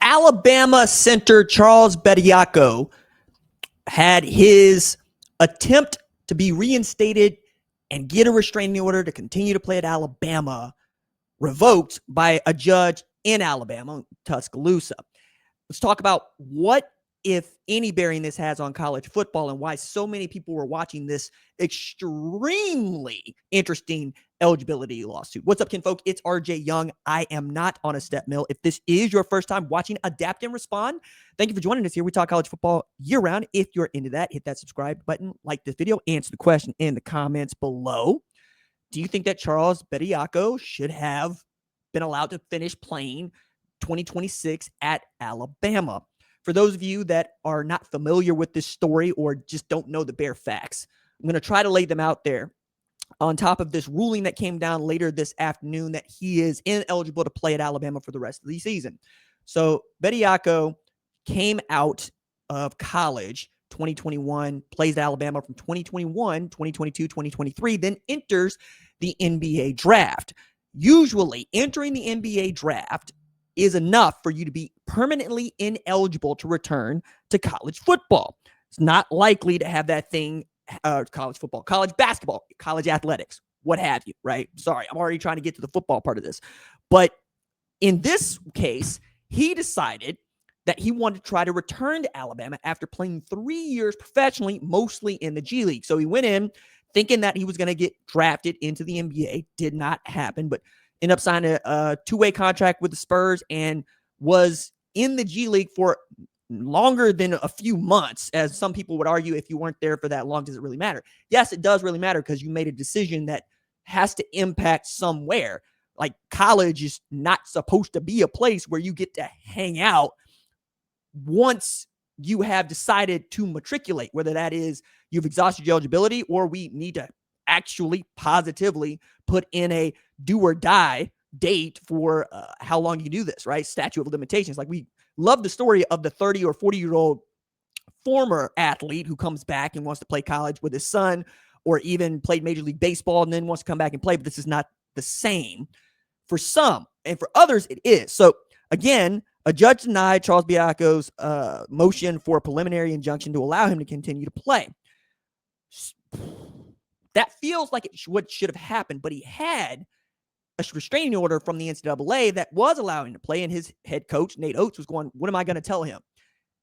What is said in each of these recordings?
Alabama center Charles Bediako had his attempt to be reinstated and get a restraining order to continue to play at Alabama revoked by a judge in Alabama, Tuscaloosa. Let's talk about what, if any, bearing this has on college football and why so many people were watching this extremely interesting eligibility lawsuit. What's up, kinfolk? It's RJ Young. I am not on a step mill. If this is your first time watching Adapt and Respond, thank you for joining us here. We talk college football year-round. If you're into that, hit that subscribe button, like this video, answer the question in the comments below. Do you think that Charles Bediako should have been allowed to finish playing 2026 at Alabama? For those of you that are not familiar with this story or just don't know the bare facts, I'm going to try to lay them out there on top of this ruling that came down later this afternoon that he is ineligible to play at Alabama for the rest of the season. So Bedyako came out of college 2021, plays at Alabama from 2021, 2022, 2023, then enters the NBA draft. Usually entering the NBA draft is enough for you to be permanently ineligible to return to college football. It's not likely to have that thing, college football, college basketball, college athletics, what have you, right? Sorry, I'm already trying to get to the football part of this. But in this case, he decided that he wanted to try to return to Alabama after playing 3 years professionally, mostly in the G League. So he went in thinking that he was going to get drafted into the NBA. Did not happen, but ended up signing a two-way contract with the Spurs and was in the G League for longer than a few months. As some people would argue, if you weren't there for that long, does it really matter? Yes, it does really matter because you made a decision that has to impact somewhere. Like, college is not supposed to be a place where you get to hang out once you have decided to matriculate, whether that is you've exhausted your eligibility or we need to actually positively put in a do or die date for how long you do this, right? Statute of limitations. Like, we love the story of the 30 or 40-year-old former athlete who comes back and wants to play college with his son, or even played Major League Baseball and then wants to come back and play. But this is not the same for some, and for others it is. So again, a judge denied Charles Bediako's motion for a preliminary injunction to allow him to continue to play. That feels like what should have happened, but he had a restraining order from the NCAA that was allowing him to play, and his head coach, Nate Oates, was going, what am I going to tell him?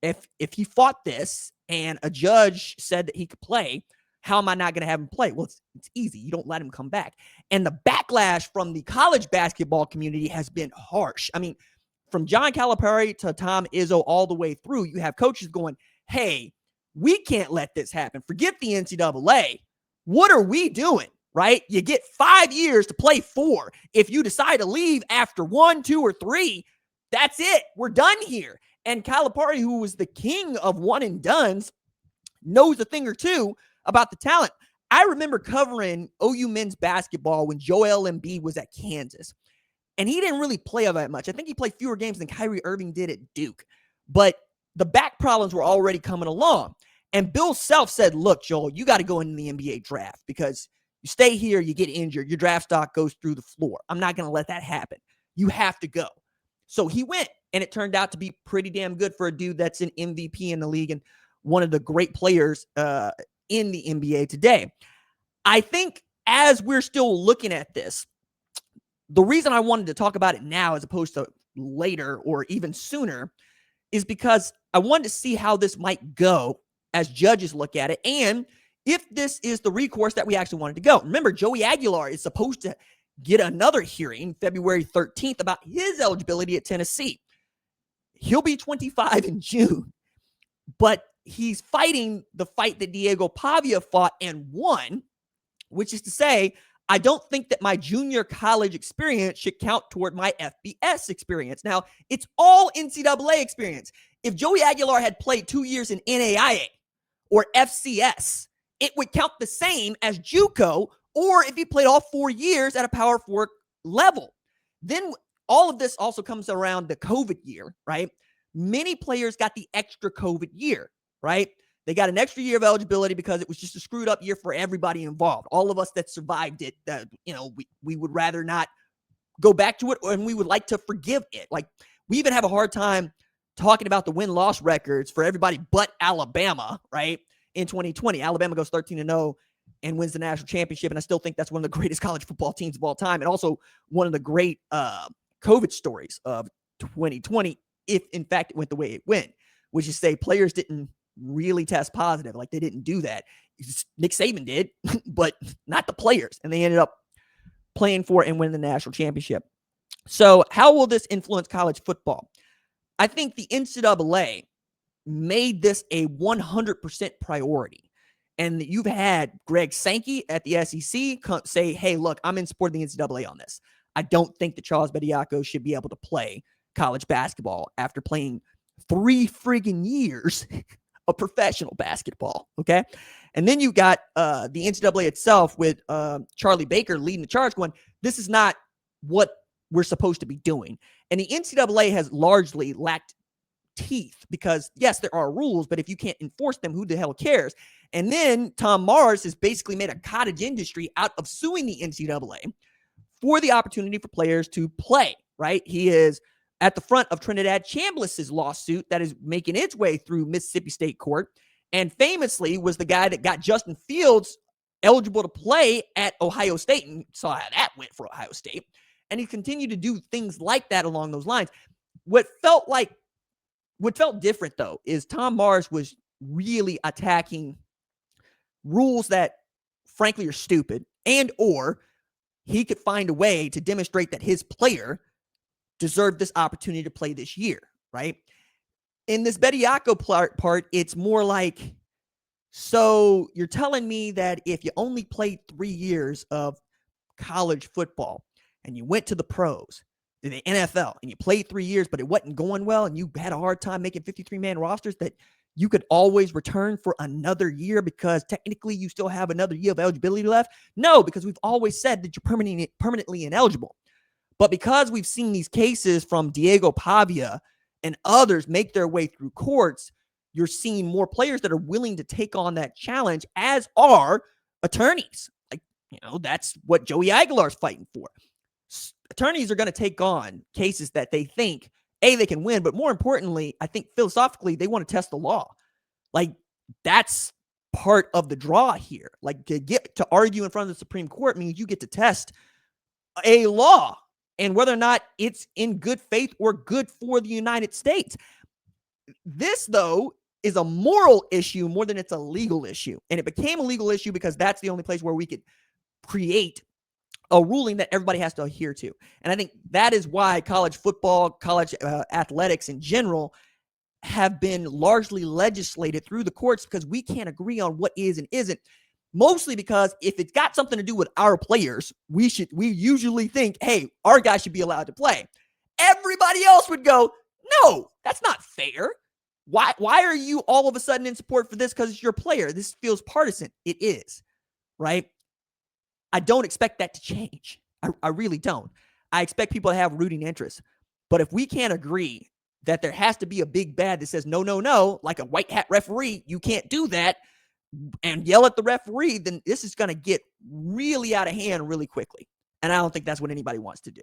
If he fought this and a judge said that he could play, how am I not going to have him play? Well, it's easy. You don't let him come back. And the backlash from the college basketball community has been harsh. I mean, from John Calipari to Tom Izzo all the way through, you have coaches going, hey, we can't let this happen. Forget the NCAA. What are we doing, right? You get 5 years to play 4. If you decide to leave after 1, 2, or 3, that's it. We're done here. And Calipari, who was the king of one and dones, knows a thing or two about the talent. I remember covering OU men's basketball when Joel Embiid was at Kansas. And he didn't really play all that much. I think he played fewer games than Kyrie Irving did at Duke. But the back problems were already coming along. And Bill Self said, look, Joel, you got to go into the NBA draft because you stay here, you get injured, your draft stock goes through the floor. I'm not going to let that happen. You have to go. So he went, and it turned out to be pretty damn good for a dude that's an MVP in the league and one of the great players in the NBA today. I think as we're still looking at this, the reason I wanted to talk about it now as opposed to later or even sooner is because I wanted to see how this might go as judges look at it, and if this is the recourse that we actually wanted to go. Remember, Joey Aguilar is supposed to get another hearing February 13th about his eligibility at Tennessee. He'll be 25 in June, but he's fighting the fight that Diego Pavia fought and won, which is to say, I don't think that my junior college experience should count toward my FBS experience. Now, it's all NCAA experience. If Joey Aguilar had played 2 years in NAIA or FCS, it would count the same as JUCO, or if he played all 4 years at a Power 4 level. Then all of this also comes around the COVID year, right? Many players got the extra COVID year, right? They got an extra year of eligibility because it was just a screwed up year for everybody involved. All of us that survived it, we would rather not go back to it, and we would like to forgive it. Like, we even have a hard time talking about the win-loss records for everybody but Alabama, right? In 2020, Alabama goes 13-0 and wins the national championship. And I still think that's one of the greatest college football teams of all time. And also one of the great COVID stories of 2020, if in fact it went the way it went, which is say players didn't really test positive. Like they didn't do that. Nick Saban did, but not the players. And they ended up playing for and winning the national championship. So how will this influence college football? I think the NCAA made this a 100% priority. And you've had Greg Sankey at the SEC say, hey, look, I'm in support of the NCAA on this. I don't think that Charles Bediako should be able to play college basketball after playing 3 friggin' years of professional basketball, okay? And then you got the NCAA itself with Charlie Baker leading the charge going, this is not what we're supposed to be doing. And the NCAA has largely lacked teeth because, yes, there are rules, but if you can't enforce them, who the hell cares? And then Tom Mars has basically made a cottage industry out of suing the NCAA for the opportunity for players to play, right? He is at the front of Trinidad Chambliss's lawsuit that is making its way through Mississippi State Court, and famously was the guy that got Justin Fields eligible to play at Ohio State, and saw how that went for Ohio State. And he continued to do things like that along those lines. What felt different, though, is Tom Mars was really attacking rules that, frankly, are stupid, and or he could find a way to demonstrate that his player deserved this opportunity to play this year, right? In this Bedyako part, it's more like, so you're telling me that if you only played 3 years of college football and you went to the pros, to the NFL, and you played 3 years, but it wasn't going well, and you had a hard time making 53-man rosters, that you could always return for another year because technically you still have another year of eligibility left? No, because we've always said that you're permanently ineligible. But because we've seen these cases from Diego Pavia and others make their way through courts, you're seeing more players that are willing to take on that challenge, as are attorneys. Like, that's what Joey Aguilar is fighting for. Attorneys are going to take on cases that they think, A, they can win, but more importantly, I think philosophically, they want to test the law. Like, that's part of the draw here. Like, to get to argue in front of the Supreme Court means you get to test a law and whether or not it's in good faith or good for the United States. This, though, is a moral issue more than it's a legal issue. And it became a legal issue because that's the only place where we could create a ruling that everybody has to adhere to. And I think that is why college football, college athletics in general have been largely legislated through the courts, because we can't agree on what is and isn't. Mostly because if it's got something to do with our players, we usually think, hey, our guy should be allowed to play. Everybody else would go, no, that's not fair. Why are you all of a sudden in support for this because it's your player? This feels partisan. It is, right? I don't expect that to change. I really don't. I expect people to have rooting interests. But if we can't agree that there has to be a big bad that says, no, like a white hat referee, you can't do that, and yell at the referee, then this is going to get really out of hand really quickly. And I don't think that's what anybody wants to do.